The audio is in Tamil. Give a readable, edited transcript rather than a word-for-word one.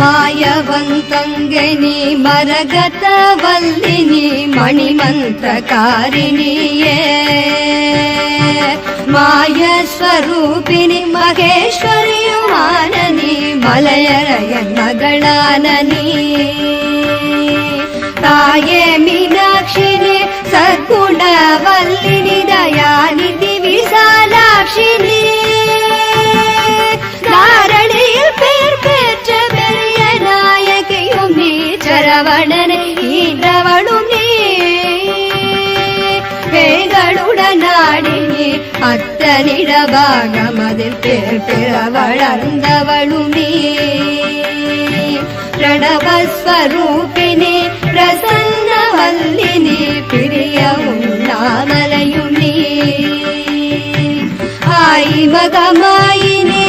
ಮಾಯವಂತಂಗಿನಿ ಮರಗತವಲ್ಲಿನಿ ಮಣಿಮಂತ್ರಕಾರಿಣಿಯೇ ಮಾಯ ಸ್ವರೂಪಿಣಿ ಮಹೇಶ್ವರಿಯು ಮಾನನಿ ಮಲಯರಯ ಮಗಳಾನನಿ ತಾಯೇ ಮೀನಾಕ್ಷಿನಿ ಸದ್ಗುಣವಲ್ಲಿನಿ ದಯಾನಿಧಿ விசாலாட்சினி தாரணியில் பேர் பெற்ற பெரிய நாயகியும் நீ சரவணனை ஈன்றவளும் நீ பேய்களுடன் ஆடினி அத்தனிட பாகமதில் பேர் பெற வளர்ந்தவளும் நீ பிரணவஸ்வரூபிணி பிரசன்னவல்லினி பிரியவும் நாமலையும் நீ ஆய் மகமாயினி